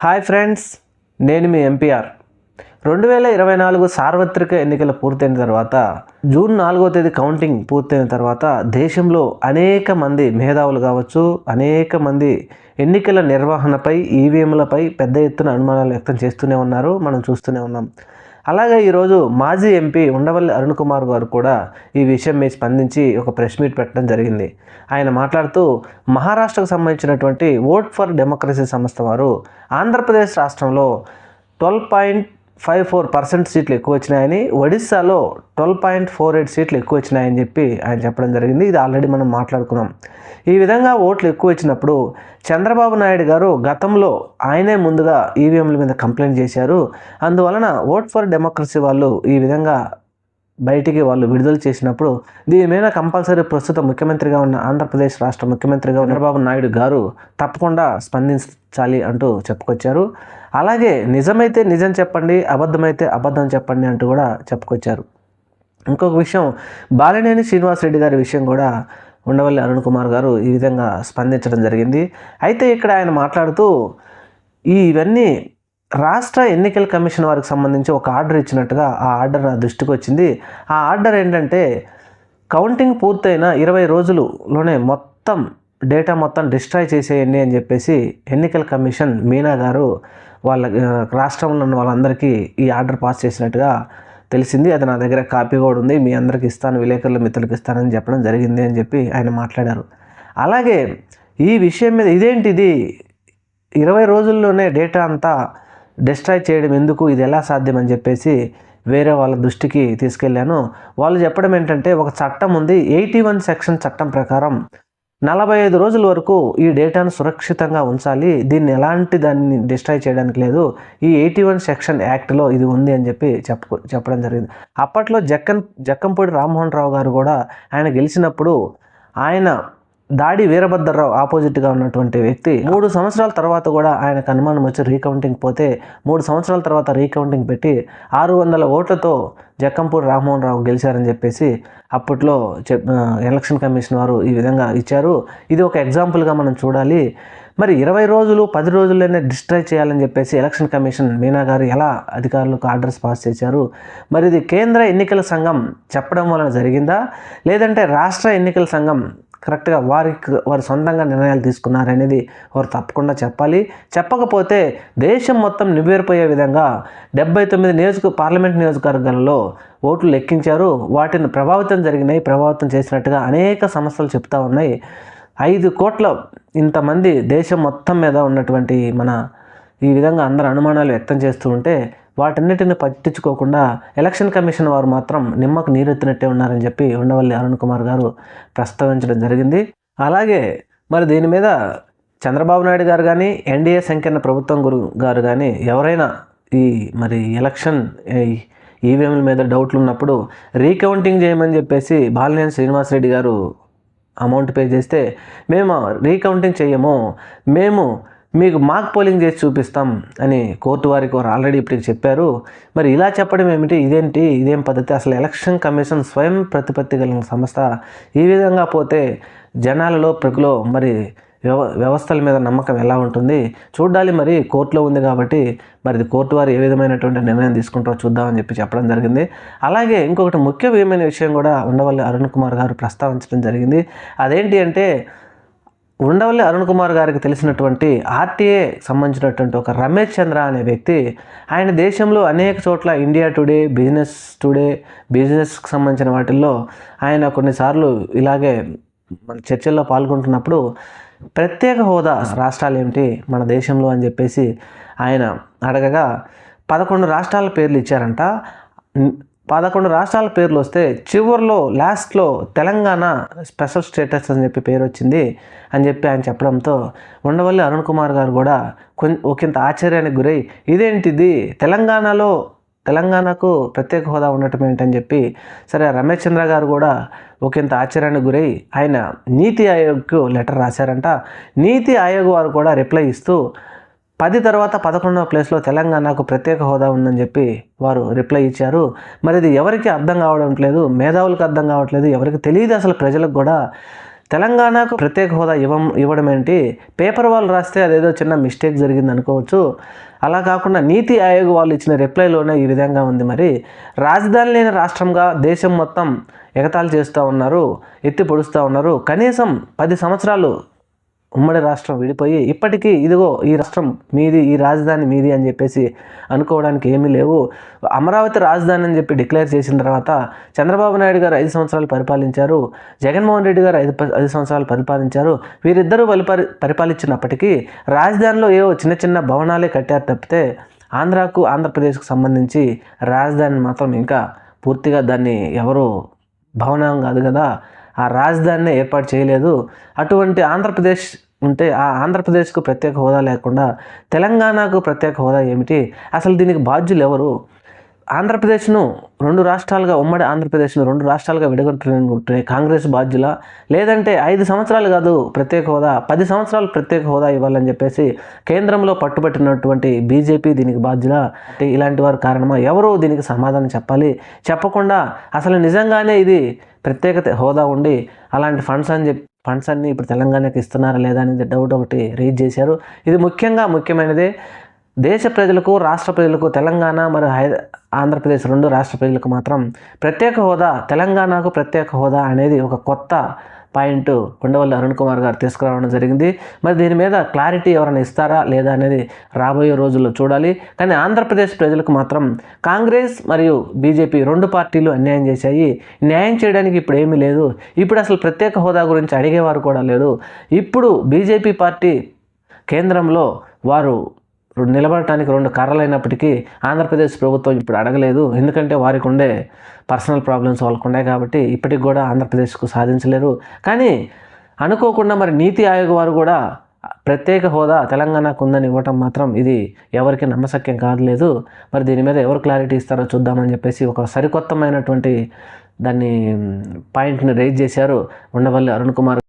Hi friends, నేను మీ MPR. 2024 సార్వత్రిక ఎన్నికలు పూర్తయిన తర్వాత జూన్ 4వ తేదీ కౌంటింగ్ పూర్తయిన తర్వాత దేశంలో అనేక మంది మేధావులు కావచ్చు, అనేక మంది ఎన్నికల నిర్వహణపై ఈవీఎంలపై పెద్ద ఎత్తున అనుమానాలు వ్యక్తం చేస్తూనే ఉన్నారు. మనం చూస్తూనే ఉన్నాం. అలాగే ఈరోజు మాజీ ఎంపీ ఉండవల్లి అరుణ్ కుమార్ గారు కూడా ఈ విషయం మీద స్పందించి ఒక ప్రెస్ మీట్ పెట్టడం జరిగింది. ఆయన మాట్లాడుతూ మహారాష్ట్రకు సంబంధించినటువంటి ఓట్ ఫర్ డెమోక్రసీ సంస్థ వారు ఆంధ్రప్రదేశ్ రాష్ట్రంలో 12.54% సీట్లు ఎక్కువ వచ్చినాయని, ఒడిస్సాలో 12.48 సీట్లు ఎక్కువ వచ్చినాయని చెప్పి ఆయన చెప్పడం జరిగింది. ఇది ఆల్రెడీ మనం మాట్లాడుకున్నాం. ఈ విధంగా ఓట్లు ఎక్కువ వచ్చినప్పుడు చంద్రబాబు నాయుడు గారు గతంలో ఆయనే ముందుగా ఈవీఎంల మీద కంప్లైంట్ చేశారు. అందువలన ఓట్ ఫర్ డెమోక్రసీ వాళ్ళు ఈ విధంగా బయటికి వాళ్ళు విడుదల చేసినప్పుడు దీని మీద కంపల్సరీ ప్రస్తుత ముఖ్యమంత్రిగా ఉన్న ఆంధ్రప్రదేశ్ రాష్ట్ర ముఖ్యమంత్రిగా చంద్రబాబు నాయుడు గారు తప్పకుండా స్పందించాలి అంటూ చెప్పుకొచ్చారు. అలాగే నిజమైతే నిజం చెప్పండి, అబద్ధమైతే అబద్ధం చెప్పండి అంటూ కూడా చెప్పుకొచ్చారు. ఇంకొక విషయం, బాలినేని శ్రీనివాసరెడ్డి గారి విషయం కూడా ఉండవల్లి అరుణ్ కుమార్ గారు ఈ విధంగా స్పందించడం జరిగింది. అయితే ఇక్కడ ఆయన మాట్లాడుతూ ఇవన్నీ రాష్ట్ర ఎన్నికల కమిషన్ వారికి సంబంధించి ఒక ఆర్డర్ ఇచ్చినట్టుగా ఆ ఆర్డర్ నా దృష్టికి వచ్చింది. ఆ ఆర్డర్ ఏంటంటే కౌంటింగ్ పూర్తయిన 20 రోజుల్లోనే మొత్తం డేటా మొత్తం డిస్ట్రాయ్ చేసేయండి అని చెప్పేసి ఎన్నికల కమిషన్ మీనా గారు వాళ్ళ రాష్ట్రంలో ఉన్న వాళ్ళందరికీ ఈ ఆర్డర్ పాస్ చేసినట్టుగా తెలిసింది. అది నా దగ్గర కాపీ కూడా ఉంది, మీ అందరికి ఇస్తాను, విలేకరుల మిత్రులకు ఇస్తానని చెప్పడం జరిగింది అని చెప్పి ఆయన మాట్లాడారు. అలాగే ఈ విషయం మీద ఇదేంటిది 20 రోజుల్లోనే డేటా అంతా డిస్ట్రాయ్ చేయడం ఎందుకు, ఇది ఎలా సాధ్యం అని చెప్పేసి వేరే వాళ్ళ దృష్టికి తీసుకెళ్ళాను. వాళ్ళు చెప్పడం ఏంటంటే ఒక చట్టం ఉంది, 81 సెక్షన్ చట్టం ప్రకారం 45 రోజుల వరకు ఈ డేటాను సురక్షితంగా ఉంచాలి, దీన్ని ఎలాంటి దాన్ని డిస్ట్రాయ్ చేయడానికి లేదు, ఈ 81 సెక్షన్ యాక్ట్లో ఇది ఉంది అని చెప్పి చెప్పడం జరిగింది. అప్పట్లో జక్కంపూడి రామ్మోహన్ రావు గారు కూడా ఆయన గెలిచినప్పుడు ఆయన దాడి వీరభద్రరావు ఆపోజిట్గా ఉన్నటువంటి వ్యక్తి 3 సంవత్సరాల తర్వాత కూడా ఆయనకు అనుమానం వచ్చి రీకౌంటింగ్ పోతే 3 సంవత్సరాల తర్వాత రీకౌంటింగ్ పెట్టి 600 ఓట్లతో జక్కంపూడి రామ్మోహన్ రావు గెలిచారని చెప్పేసి అప్పట్లో ఎలక్షన్ కమిషన్ వారు ఈ విధంగా ఇచ్చారు. ఇది ఒక ఎగ్జాంపుల్గా మనం చూడాలి. మరి 20 రోజులు 10 రోజుల్లోనే డిస్ట్రాయ్ చేయాలని చెప్పేసి ఎలక్షన్ కమిషన్ మీనా గారు ఎలా అధికారులకు ఆర్డర్స్ పాస్ చేశారు? మరి ఇది కేంద్ర ఎన్నికల సంఘం చెప్పడం వలన జరిగిందా, లేదంటే రాష్ట్ర ఎన్నికల సంఘం కరెక్ట్గా వారి సొంతంగా నిర్ణయాలు తీసుకున్నారనేది వారు తప్పకుండా చెప్పాలి. చెప్పకపోతే దేశం మొత్తం నివ్వేరిపోయే విధంగా 79 పార్లమెంట్ నియోజకవర్గాలలో ఓట్లు లెక్కించారు. వాటిని ప్రభావితం చేసినట్టుగా అనేక సంస్థలు చెప్తా ఉన్నాయి. 5 కోట్ల ఇంతమంది దేశం మొత్తం మీద ఉన్నటువంటి ఈ విధంగా అందరు అనుమానాలు వ్యక్తం చేస్తూ ఉంటే వాటన్నిటిని పట్టించుకోకుండా ఎలక్షన్ కమిషన్ వారు మాత్రం నిమ్మకు నీరెత్తినట్టే ఉన్నారని చెప్పి ఉండవల్లి అరుణ్ కుమార్ గారు ప్రస్తావించడం జరిగింది. అలాగే మరి దీని మీద చంద్రబాబు నాయుడు గారు కానీ, ఎన్డీఏ సంకీర్ణ ప్రభుత్వం గారు కానీ ఎవరైనా మరి ఎలక్షన్ ఈవీఎంల మీద డౌట్లు ఉన్నప్పుడు రీకౌంటింగ్ చేయమని చెప్పేసి బాలినేని శ్రీనివాసరెడ్డి గారు అమౌంట్ పే చేస్తే మేము రీకౌంటింగ్ చేయము, మేము మీకు మాక్ పోలింగ్ చేసి చూపిస్తాం అని కోర్టు వారికి వారు ఆల్రెడీ ఇప్పటికి చెప్పారు. మరి ఇలా చెప్పడం ఏమిటి, ఇదేం పద్ధతి? అసలు ఎలక్షన్ కమిషన్ స్వయం ప్రతిపత్తి కలిగిన సంస్థ. ఈ విధంగా పోతే జనాలలో ప్రజలో మరి వ్యవస్థల మీద నమ్మకం ఎలా ఉంటుంది చూడాలి. మరి కోర్టులో ఉంది కాబట్టి మరి కోర్టు వారు ఏ విధమైనటువంటి నిర్ణయం తీసుకుంటారో చూద్దామని చెప్పి చెప్పడం జరిగింది. అలాగే ఇంకొకటి ముఖ్యమైన విషయం కూడా ఉండవల్లి అరుణ్ కుమార్ గారు ప్రస్తావించడం జరిగింది. అదేంటి అంటే ఉండవల్లి అరుణ్ కుమార్ గారికి తెలిసినటువంటి ఆర్టీఏ సంబంధించినటువంటి ఒక రమేష్ చంద్ర అనే వ్యక్తి, ఆయన దేశంలో అనేక చోట్ల ఇండియా టుడే, బిజినెస్కి సంబంధించిన వాటిల్లో ఆయన కొన్నిసార్లు ఇలాగే మన చర్చల్లో పాల్గొంటున్నప్పుడు ప్రత్యేక హోదా రాష్ట్రాలు ఏమిటి మన దేశంలో అని చెప్పేసి ఆయన అడగగా 11 రాష్ట్రాల పేర్లు ఇచ్చారంట. 11 రాష్ట్రాల పేర్లు వస్తే చివరిలో లాస్ట్లో తెలంగాణ స్పెషల్ స్టేటస్ అని చెప్పి పేరు వచ్చింది అని చెప్పి ఆయన చెప్పడంతో ఉండవల్లి అరుణ్ కుమార్ గారు కూడా ఒకంత ఆశ్చర్యానికి గురై ఇదేంటిది, తెలంగాణకు ప్రత్యేక హోదా ఉండటం ఏంటని చెప్పి సరే రమేష్ చంద్ర గారు కూడా ఒకంత ఆశ్చర్యానికి గురై ఆయన నీతి ఆయోగ్కు లెటర్ రాశారంట. నీతి ఆయోగ్ వారు కూడా రిప్లై ఇస్తూ 10 తర్వాత 11వ ప్లేస్లో తెలంగాణకు ప్రత్యేక హోదా ఉందని చెప్పి వారు రిప్లై ఇచ్చారు. మరి ఇది ఎవరికి అర్థం కావడం లేదు, మేధావులకు అర్థం కావట్లేదు, ఎవరికి తెలియదు అసలు ప్రజలకు కూడా. తెలంగాణకు ప్రత్యేక హోదా ఇవ్వడం ఏంటి, పేపర్ వాళ్ళు రాస్తే అదేదో చిన్న మిస్టేక్ జరిగింది అనుకోవచ్చు. అలా కాకుండా నీతి ఆయోగ్ వాళ్ళు ఇచ్చిన రిప్లైలోనే ఈ విధంగా ఉంది. మరి రాజధాని లేని రాష్ట్రంగా దేశం మొత్తం ఎగతాళి చేస్తూ ఉన్నారు, ఎత్తి పొడుస్తూ ఉన్నారు. కనీసం 10 సంవత్సరాలు ఉమ్మడి రాష్ట్రం విడిపోయి ఇప్పటికీ ఇదిగో ఈ రాష్ట్రం మీది, ఈ రాజధాని మీది అని చెప్పేసి అనుకోవడానికి ఏమీ లేవు. అమరావతి రాజధాని అని చెప్పి డిక్లేర్ చేసిన తర్వాత చంద్రబాబు నాయుడు గారు 5 సంవత్సరాలు పరిపాలించారు, జగన్మోహన్ రెడ్డి గారు 5 సంవత్సరాలు పరిపాలించారు. వీరిద్దరూ పరిపాలించినప్పటికీ రాజధానిలో ఏవో చిన్న చిన్న భవనాలే కట్టారు తప్పితే ఆంధ్రప్రదేశ్కు సంబంధించి రాజధాని మాత్రం ఇంకా పూర్తిగా దాన్ని ఎవరు భవనం కాదు కదా, ఆ రాజధానిని ఏర్పాటు చేయలేదు. అటువంటి ఆంధ్రప్రదేశ్ ఉంటే ఆ ఆంధ్రప్రదేశ్కు ప్రత్యేక హోదా లేకుండా తెలంగాణకు ప్రత్యేక హోదా ఏమిటి? అసలు దీనికి బాధ్యులు ఎవరు? ఆంధ్రప్రదేశ్ను 2 రాష్ట్రాలుగా, ఉమ్మడి ఆంధ్రప్రదేశ్ను 2 రాష్ట్రాలుగా విడగొట్టే కాంగ్రెస్ బాధ్యుల, లేదంటే 5 సంవత్సరాలు కాదు ప్రత్యేక హోదా, 10 సంవత్సరాలు ప్రత్యేక హోదా ఇవ్వాలని చెప్పేసి కేంద్రంలో పట్టుబట్టినటువంటి బీజేపీ దీనికి బాధ్యుల? ఇలాంటి వారు కారణమా? ఎవరు దీనికి సమాధానం చెప్పాలి. చెప్పకుండా అసలు నిజంగానే ఇది ప్రత్యేకత హోదా ఉండి అలాంటి ఫండ్స్ అన్నీ ఇప్పుడు తెలంగాణకి ఇస్తున్నారా లేదా అనేది డౌట్ ఒకటి రేజ్ చేశారు. ఇది ముఖ్యమైనదే. దేశ ప్రజలకు, రాష్ట్ర ప్రజలకు, తెలంగాణ మరియు ఆంధ్రప్రదేశ్ 2 రాష్ట్ర ప్రజలకు మాత్రం ప్రత్యేక హోదా, తెలంగాణకు ప్రత్యేక హోదా అనేది ఒక కొత్త పాయింట్ ఉండవల్లి అరుణ్ కుమార్ గారు తీసుకురావడం జరిగింది. మరి దీని మీద క్లారిటీ ఎవరైనా ఇస్తారా లేదా అనేది రాబోయే రోజుల్లో చూడాలి. కానీ ఆంధ్రప్రదేశ్ ప్రజలకు మాత్రం కాంగ్రెస్ మరియు బీజేపీ 2 పార్టీలు అన్యాయం చేశాయి. న్యాయం చేయడానికి ఇప్పుడు ఏమీ లేదు. ఇప్పుడు అసలు ప్రత్యేక హోదా గురించి అడిగేవారు కూడా లేడు. ఇప్పుడు బీజేపీ పార్టీ కేంద్రంలో వారు నిలబడటానికి 2 కర్రలైనప్పటికీ ఆంధ్రప్రదేశ్ ప్రభుత్వం ఇప్పుడు అడగలేదు. ఎందుకంటే వారికి ఉండే పర్సనల్ ప్రాబ్లమ్స్ వాళ్ళకు ఉన్నాయి కాబట్టి ఇప్పటికి కూడా ఆంధ్రప్రదేశ్కు సాధించలేరు. కానీ అనుకోకుండా మరి నీతి ఆయోగ్ వారు కూడా ప్రత్యేక హోదా తెలంగాణకు ఉందని ఇవ్వటం మాత్రం ఇది ఎవరికి నమ్మశక్యం కాలేదు. మరి దీని మీద ఎవరు క్లారిటీ ఇస్తారో చూద్దామని చెప్పేసి ఒక సరికొత్తమైనటువంటి పాయింట్ని రైజ్ చేశారు ఉండవల్లి అరుణ్ కుమార్